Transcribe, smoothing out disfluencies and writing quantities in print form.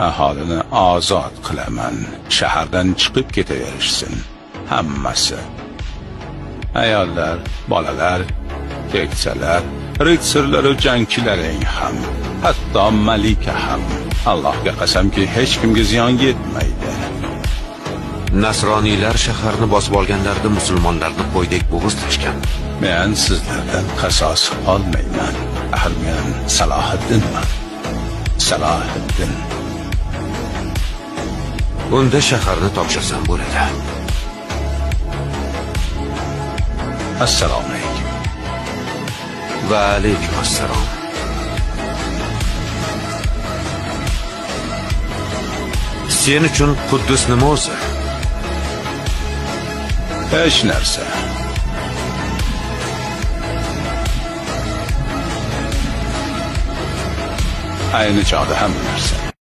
aholini ozod qilaman. Shahardan chiqib ketaverishsin hammasi. Ayollar, bolalar, keksalar, ritsarlar va jangchilaring ham, hatto malika ham. Allohga qasamki, hech kimga ziyon yetmaydi. Nasroniylar shaharni bosib olganlarida musulmonlarni qo'ydek bo'g'iz tutishgan. Men sizlardan qasos olmayman. Axir men Salohiddinman. Salohiddin. Unda shaharni topshirsam bo'ladi. Assalomu alaykum. Va alaykum assalom. Sen uchun Quddus nima o'zi? Hech narsa. Ayni chog'da hamma narsa.